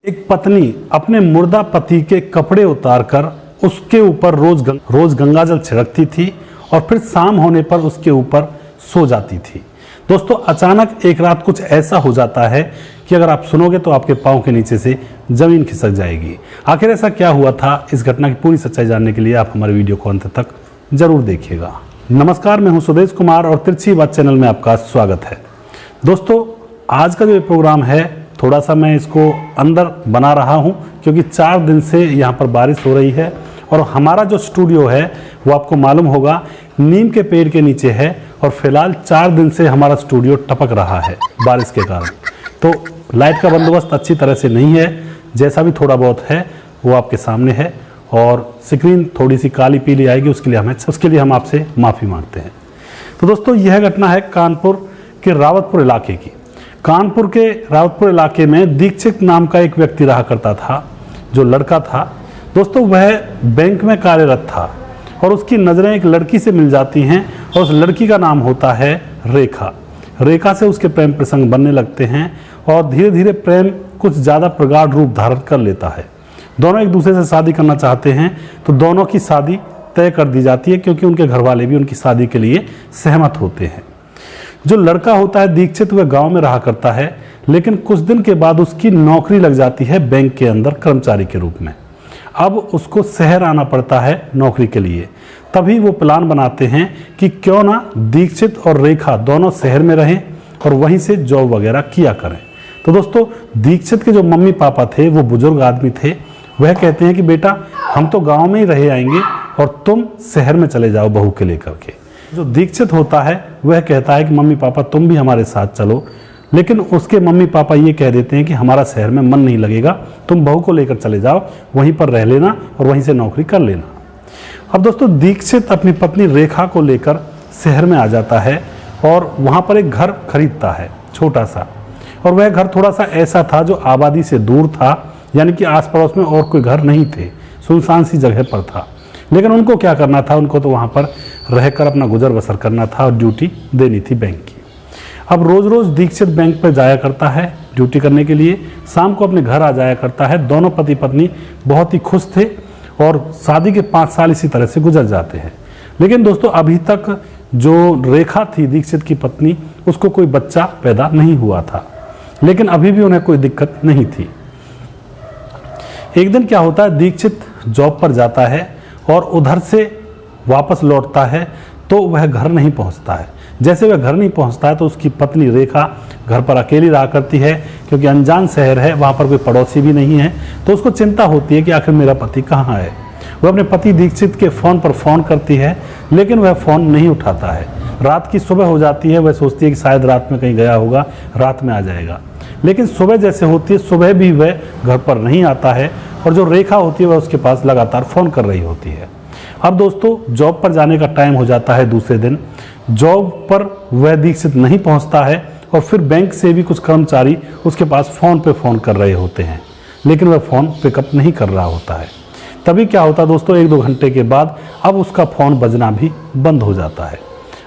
एक पत्नी अपने मुर्दा पति के कपड़े उतारकर उसके ऊपर रोज गंगाजल छिड़कती थी और फिर शाम होने पर उसके ऊपर सो जाती थी। दोस्तों, अचानक एक रात कुछ ऐसा हो जाता है कि अगर आप सुनोगे तो आपके पांव के नीचे से जमीन खिसक जाएगी। आखिर ऐसा क्या हुआ था, इस घटना की पूरी सच्चाई जानने के लिए आप हमारे वीडियो को अंत तक जरूर देखिएगा। नमस्कार, मैं हूं सुदेश कुमार और तिरछी बात चैनल में आपका स्वागत है। दोस्तों, आज का जो प्रोग्राम है थोड़ा सा मैं इसको अंदर बना रहा हूं क्योंकि 4 दिन से यहाँ पर बारिश हो रही है और हमारा जो स्टूडियो है वो आपको मालूम होगा नीम के पेड़ के नीचे है और फिलहाल 4 दिन से हमारा स्टूडियो टपक रहा है बारिश के कारण। तो लाइट का बंदोबस्त अच्छी तरह से नहीं है, जैसा भी थोड़ा बहुत है वो आपके सामने है और स्क्रीन थोड़ी सी काली पीली आएगी, उसके लिए हम आपसे माफ़ी मांगते हैं। तो दोस्तों, यह घटना है कानपुर के रावतपुर इलाके की। कानपुर के रावतपुर इलाके में दीक्षित नाम का एक व्यक्ति रहा करता था, जो लड़का था। दोस्तों, वह बैंक में कार्यरत था और उसकी नज़रें एक लड़की से मिल जाती हैं और उस लड़की का नाम होता है रेखा। रेखा से उसके प्रेम प्रसंग बनने लगते हैं और धीरे धीरे प्रेम कुछ ज़्यादा प्रगाढ़ रूप धारण कर लेता है। दोनों एक दूसरे से शादी करना चाहते हैं तो दोनों की शादी तय कर दी जाती है क्योंकि उनके घर वाले भी उनकी शादी के लिए सहमत होते हैं। जो लड़का होता है दीक्षित, वह गांव में रहा करता है, लेकिन कुछ दिन के बाद उसकी नौकरी लग जाती है बैंक के अंदर कर्मचारी के रूप में। अब उसको शहर आना पड़ता है नौकरी के लिए। तभी वो प्लान बनाते हैं कि क्यों ना दीक्षित और रेखा दोनों शहर में रहें और वहीं से जॉब वगैरह किया करें। तो दोस्तों, दीक्षित के जो मम्मी पापा थे वो बुजुर्ग आदमी थे। वह कहते हैं कि बेटा, हम तो गाँव में ही रहे आएंगे और तुम शहर में चले जाओ बहू के लेकर के। जो दीक्षित होता है वह कहता है कि मम्मी पापा तुम भी हमारे साथ चलो, लेकिन उसके मम्मी पापा ये कह देते हैं कि हमारा शहर में मन नहीं लगेगा, तुम बहू को लेकर चले जाओ, वहीं पर रह लेना और वहीं से नौकरी कर लेना। अब दोस्तों, दीक्षित अपनी पत्नी रेखा को लेकर शहर में आ जाता है और वहाँ पर एक घर खरीदता है छोटा सा, और वह घर थोड़ा सा ऐसा था जो आबादी से दूर था, यानी कि आस पड़ोस में और कोई घर नहीं थे, सुनसान सी जगह पर था। लेकिन उनको क्या करना था, उनको तो वहाँ पर रहकर अपना गुजर बसर करना था और ड्यूटी देनी थी बैंक की। अब रोज़ रोज़ दीक्षित बैंक पर जाया करता है ड्यूटी करने के लिए, शाम को अपने घर आ जाया करता है। दोनों पति पत्नी बहुत ही खुश थे और शादी के 5 साल इसी तरह से गुजर जाते हैं। लेकिन दोस्तों, अभी तक जो रेखा थी दीक्षित की पत्नी, उसको कोई बच्चा पैदा नहीं हुआ था, लेकिन अभी भी उन्हें कोई दिक्कत नहीं थी। एक दिन क्या होता है, दीक्षित जॉब पर जाता है और उधर से वापस लौटता है तो वह घर नहीं पहुंचता है। जैसे वह घर नहीं पहुंचता है तो उसकी पत्नी रेखा घर पर अकेली रहा करती है क्योंकि अनजान शहर है, वहाँ पर कोई पड़ोसी भी नहीं है। तो उसको चिंता होती है कि आखिर मेरा पति कहाँ है। वह अपने पति दीक्षित के फ़ोन पर फ़ोन करती है, लेकिन वह फ़ोन नहीं उठाता है। रात की सुबह हो जाती है, वह सोचती है कि शायद रात में कहीं गया होगा, रात में आ जाएगा। लेकिन सुबह जैसे होती है, सुबह भी वह घर पर नहीं आता है और जो रेखा होती है वह उसके पास लगातार फ़ोन कर रही होती है। अब दोस्तों, जॉब पर जाने का टाइम हो जाता है दूसरे दिन। जॉब पर वह दीक्षित नहीं पहुंचता है और फिर बैंक से भी कुछ कर्मचारी उसके पास फ़ोन पे फ़ोन कर रहे होते हैं, लेकिन वह फ़ोन पिकअप नहीं कर रहा होता है। तभी क्या होता है दोस्तों, 1-2 घंटे के बाद अब उसका फ़ोन बजना भी बंद हो जाता है।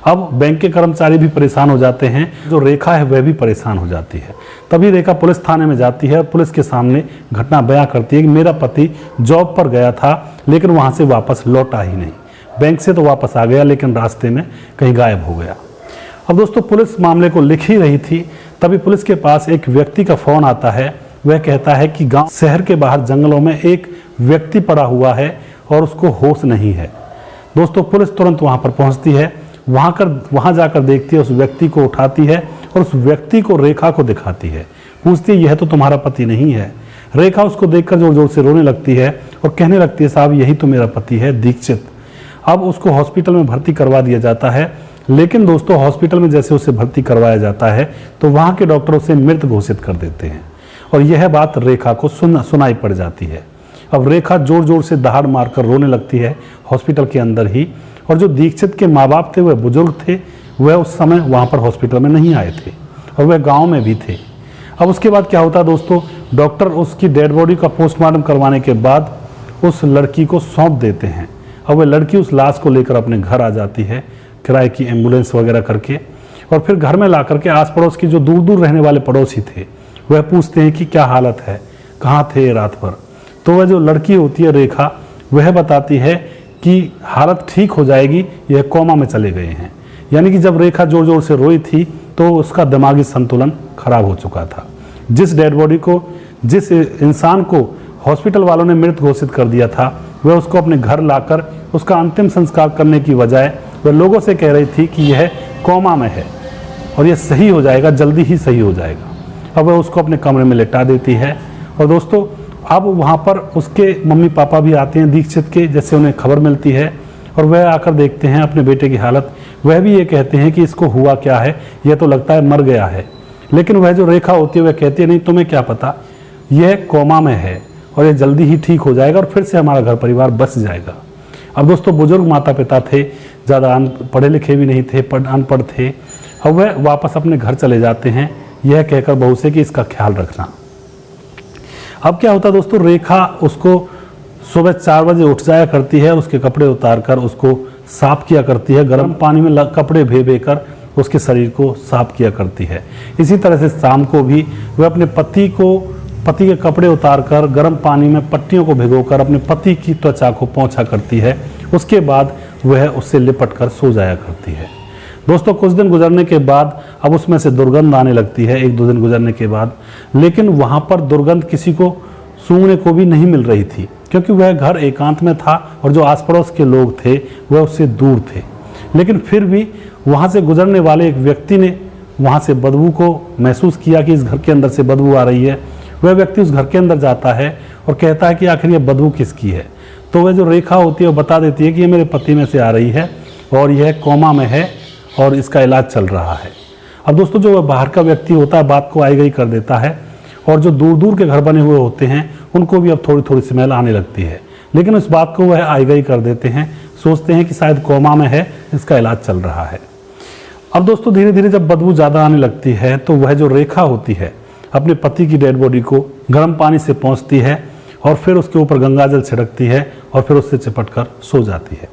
अब बैंक के कर्मचारी भी परेशान हो जाते हैं, जो रेखा है वह भी परेशान हो जाती है। तभी रेखा पुलिस थाने में जाती है और पुलिस के सामने घटना बयां करती है कि मेरा पति जॉब पर गया था लेकिन वहां से वापस लौटा ही नहीं। बैंक से तो वापस आ गया लेकिन रास्ते में कहीं गायब हो गया। अब दोस्तों, पुलिस मामले को लिख ही रही थी, तभी पुलिस के पास एक व्यक्ति का फ़ोन आता है। वह कहता है कि गाँव शहर के बाहर जंगलों में एक व्यक्ति पड़ा हुआ है और उसको होश नहीं है। दोस्तों, पुलिस तुरंत वहाँ पर पहुँचती है, वहाँ जाकर देखती है, उस व्यक्ति को उठाती है और उस व्यक्ति को रेखा को दिखाती है। पूछती है, यह तो तुम्हारा पति नहीं है। रेखा उसको देखकर जोर जोर से रोने लगती है और कहने लगती है, साहब यही तो मेरा पति है दीक्षित। अब उसको हॉस्पिटल में भर्ती करवा दिया जाता है, लेकिन दोस्तों, हॉस्पिटल में जैसे उसे भर्ती करवाया जाता है तो वहाँ के डॉक्टर उसे मृत घोषित कर देते हैं और यह बात रेखा को सुनाई पड़ जाती है। अब रेखा जोर जोर से दहाड़ मारकर रोने लगती है हॉस्पिटल के अंदर ही, और जो दीक्षित के माँ बाप थे वह बुजुर्ग थे, वह उस समय वहाँ पर हॉस्पिटल में नहीं आए थे और वह गांव में भी थे। अब उसके बाद क्या होता है दोस्तों, डॉक्टर उसकी डेड बॉडी का पोस्टमार्टम करवाने के बाद उस लड़की को सौंप देते हैं और वह लड़की उस लाश को लेकर अपने घर आ जाती है, किराए की एम्बुलेंस वगैरह करके। और फिर घर में ला करके आस पड़ोस की जो दूर दूर रहने वाले पड़ोसी थे वह पूछते हैं कि क्या हालत है, कहाँ थे रात भर। तो वह जो लड़की होती है रेखा, वह बताती है कि हालत ठीक हो जाएगी, यह कोमा में चले गए हैं। यानी कि जब रेखा जोर जोर से रोई थी तो उसका दिमागी संतुलन खराब हो चुका था। जिस डेड बॉडी को, जिस इंसान को हॉस्पिटल वालों ने मृत घोषित कर दिया था, वह उसको अपने घर लाकर उसका अंतिम संस्कार करने की बजाय वह लोगों से कह रही थी कि यह कोमा में है और यह सही हो जाएगा, जल्दी ही सही हो जाएगा। अब वह उसको अपने कमरे में लेटा देती है। और दोस्तों अब वहाँ पर उसके मम्मी पापा भी आते हैं दीक्षित के, जैसे उन्हें खबर मिलती है और वह आकर देखते हैं अपने बेटे की हालत। वह भी ये कहते हैं कि इसको हुआ क्या है, यह तो लगता है मर गया है। लेकिन वह जो रेखा होती है वह कहती है नहीं, तुम्हें क्या पता, यह कोमा में है और यह जल्दी ही ठीक हो जाएगा और फिर से हमारा घर परिवार बस जाएगा। अब दोस्तों बुजुर्ग माता पिता थे, ज़्यादा पढ़े लिखे भी नहीं थे, अनपढ़ थे। अब वह वापस अपने घर चले जाते हैं, यह कहकर बहू से कि इसका ख्याल रखना। अब क्या होता दोस्तों, रेखा उसको सुबह 4 बजे उठ जाया करती है, उसके कपड़े उतार कर उसको साफ किया करती है, गर्म पानी में कपड़े भे कर उसके शरीर को साफ किया करती है। इसी तरह से शाम को भी वह अपने पति के कपड़े उतार कर गर्म पानी में पट्टियों को भिगोकर अपने पति की त्वचा को पोंछा करती है। उसके बाद वह उससे लिपट कर सो जाया करती है। दोस्तों कुछ दिन गुजरने के बाद अब उसमें से दुर्गंध आने लगती है, 1-2 दिन गुजरने के बाद। लेकिन वहाँ पर दुर्गंध किसी को सूंघने को भी नहीं मिल रही थी, क्योंकि वह घर एकांत में था और जो आस पड़ोस के लोग थे वह उससे दूर थे। लेकिन फिर भी वहाँ से गुजरने वाले एक व्यक्ति ने वहाँ से बदबू को महसूस किया कि इस घर के अंदर से बदबू आ रही है। वह व्यक्ति उस घर के अंदर जाता है और कहता है कि आखिर यह बदबू किसकी है। तो वह जो रेखा होती है वो बता देती है कि ये मेरे पति में से आ रही है और यह कोमा में है और इसका इलाज चल रहा है। अब दोस्तों जो वह बाहर का व्यक्ति होता है बात को आई गई कर देता है और जो दूर दूर के घर बने हुए होते हैं उनको भी अब थोड़ी थोड़ी स्मेल आने लगती है। लेकिन उस बात को वह आई गई कर देते हैं, सोचते हैं कि शायद कोमा में है, इसका इलाज चल रहा है। अब दोस्तों धीरे धीरे जब बदबू ज़्यादा आने लगती है तो वह जो रेखा होती है अपने पति की डेड बॉडी को गर्म पानी से पोंछती है और फिर उसके ऊपर गंगाजल छिड़कती है और फिर उससे चिपट कर सो जाती है।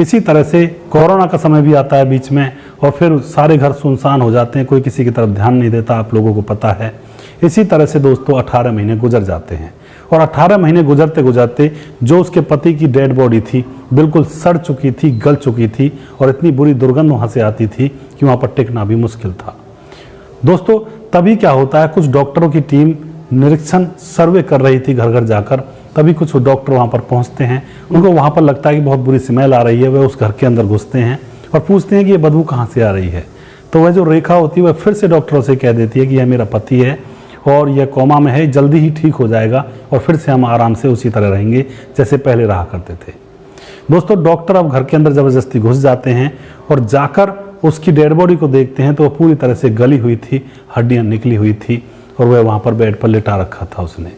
इसी तरह से कोरोना का समय भी आता है बीच में और फिर सारे घर सुनसान हो जाते हैं, कोई किसी की तरफ ध्यान नहीं देता, आप लोगों को पता है। इसी तरह से दोस्तों 18 महीने गुजर जाते हैं और 18 महीने गुजरते गुजरते जो उसके पति की डेड बॉडी थी बिल्कुल सड़ चुकी थी, गल चुकी थी और इतनी बुरी दुर्गंध वहाँ से आती थी कि वहाँ पर टिकना भी मुश्किल था। दोस्तों तभी क्या होता है, कुछ डॉक्टरों की टीम निरीक्षण सर्वे कर रही थी घर घर जाकर। तभी कुछ डॉक्टर वहाँ पर पहुँचते हैं, उनको वहाँ पर लगता है कि बहुत बुरी स्मेल आ रही है। वे उस घर के अंदर घुसते हैं और पूछते हैं कि ये बदबू कहाँ से आ रही है। तो वह जो रेखा होती है वह फिर से डॉक्टरों से कह देती है कि यह मेरा पति है और यह कोमा में है, जल्दी ही ठीक हो जाएगा और फिर से हम आराम से उसी तरह रहेंगे जैसे पहले रहा करते थे। दोस्तों डॉक्टर अब घर के अंदर ज़बरदस्ती घुस जाते हैं और जाकर उसकी डेड बॉडी को देखते हैं तो वह पूरी तरह से गली हुई थी, हड्डियाँ निकली हुई थी और वह वहाँ पर बेड पर लेटा रखा था उसने।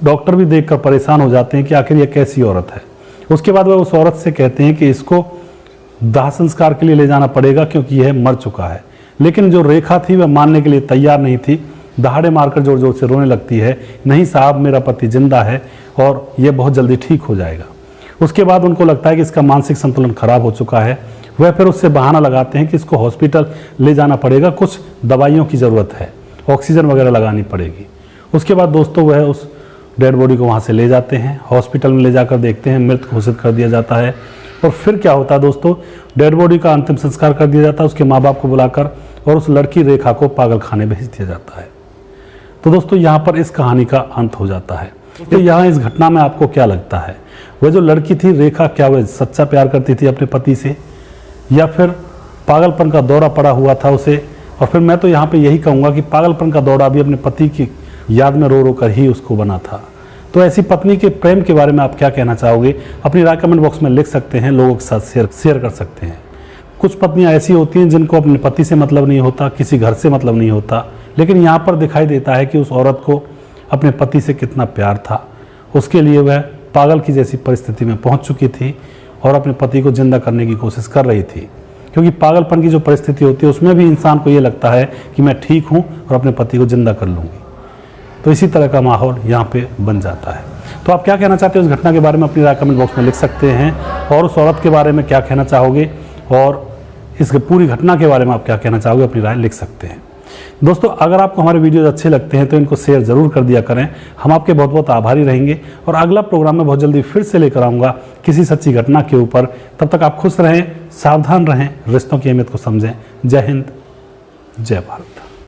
डॉक्टर भी देखकर परेशान हो जाते हैं कि आखिर यह कैसी औरत है। उसके बाद वह उस औरत से कहते हैं कि इसको दाह संस्कार के लिए ले जाना पड़ेगा क्योंकि यह मर चुका है। लेकिन जो रेखा थी वह मानने के लिए तैयार नहीं थी, दहाड़े मारकर जोर जोर से रोने लगती है, नहीं साहब मेरा पति जिंदा है और यह बहुत जल्दी ठीक हो जाएगा। उसके बाद उनको लगता है कि इसका मानसिक संतुलन खराब हो चुका है। वह फिर उससे बहाना लगाते हैं कि इसको हॉस्पिटल ले जाना पड़ेगा, कुछ दवाइयों की ज़रूरत है, ऑक्सीजन वगैरह लगानी पड़ेगी। उसके बाद दोस्तों वह उस डेड बॉडी को वहाँ से ले जाते हैं, हॉस्पिटल में ले जाकर देखते हैं मृत घोषित कर दिया जाता है। और फिर क्या होता है दोस्तों, डेड बॉडी का अंतिम संस्कार कर दिया जाता है उसके माँ बाप को बुलाकर और उस लड़की रेखा को पागल खाने भेज दिया जाता है। तो दोस्तों यहाँ पर इस कहानी का अंत हो जाता है। तो यहाँ इस घटना में आपको क्या लगता है, वह जो लड़की थी रेखा, क्या वह सच्चा प्यार करती थी अपने पति से या फिर पागलपन का दौरा पड़ा हुआ था उसे? और फिर मैं तो यहाँ पे यही कहूँगा कि पागलपन का दौरा भी अपने पति की याद में रो रो कर ही उसको बना था। तो ऐसी पत्नी के प्रेम के बारे में आप क्या कहना चाहोगे? अपनी राय कमेंट बॉक्स में लिख सकते हैं, लोगों के साथ शेयर कर सकते हैं। कुछ पत्नियां ऐसी होती हैं जिनको अपने पति से मतलब नहीं होता, किसी घर से मतलब नहीं होता, लेकिन यहाँ पर दिखाई देता है कि उस औरत को अपने पति से कितना प्यार था। उसके लिए वह पागल की जैसी परिस्थिति में पहुँच चुकी थी और अपने पति को जिंदा करने की कोशिश कर रही थी, क्योंकि पागलपन की जो परिस्थिति होती है उसमें भी इंसान को ये लगता है कि मैं ठीक हूँ और अपने पति को जिंदा कर लूँगी। तो इसी तरह का माहौल यहाँ पे बन जाता है। तो आप क्या कहना चाहते हो इस घटना के बारे में? अपनी राय कमेंट बॉक्स में लिख सकते हैं। और उस औरत के बारे में क्या कहना चाहोगे और इस पूरी घटना के बारे में आप क्या कहना चाहोगे? अपनी राय लिख सकते हैं। दोस्तों, अगर आपको हमारे वीडियोज अच्छे लगते हैं तो इनको शेयर ज़रूर कर दिया करें। हम आपके बहुत बहुत आभारी रहेंगे और अगला प्रोग्राम में बहुत जल्दी फिर से लेकर आऊँगा किसी सच्ची घटना के ऊपर। तब तक आप खुश रहें, सावधान रहें, रिश्तों की अहमियत को समझें। जय हिंद, जय भारत।